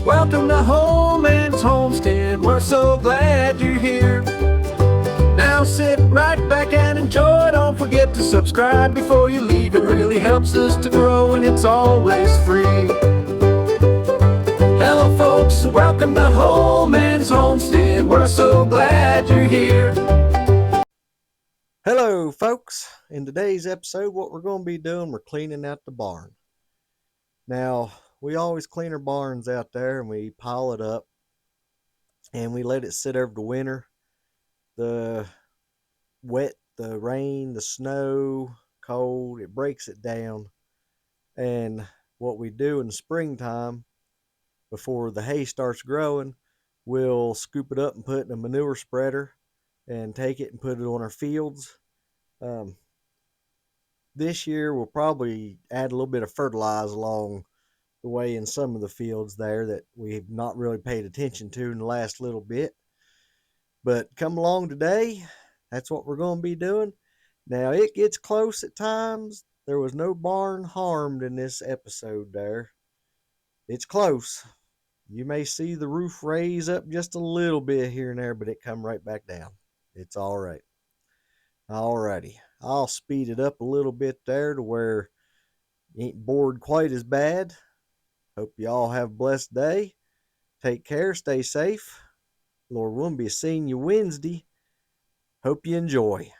Welcome to Homestead's Homestead. We're so glad you're here. Now sit right back and enjoy. Don't forget to subscribe before you leave. It really helps us to grow and it's always free. Hello folks, welcome to Homestead's Homestead. We're so glad you're here. Hello folks, in today's episode what we're going to be doing, we're cleaning out the barn. Now we always clean our barns out there and we pile it up and we let it sit over the winter. The wet, the rain, the snow, cold, it breaks it down. And what we do in the springtime, before the hay starts growing, we'll scoop it up and put it in a manure spreader and take it and put it on our fields. This year we'll probably add a little bit of fertilize along the way in some of the fields there that we've not really paid attention to in the last little bit. But come along today, that's what we're going to be doing. Now it gets close at times. There was no barn harmed in this episode there. It's close. You may see the roof raise up just a little bit here and there, but it come right back down. It's all right. Alrighty. I'll speed it up a little bit there to where you ain't bored quite as bad. Hope you all have a blessed day. Take care. Stay safe. Lord willing, be seeing you Wednesday. Hope you enjoy.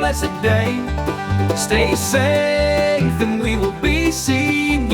blessed day. Stay safe and we will be seeing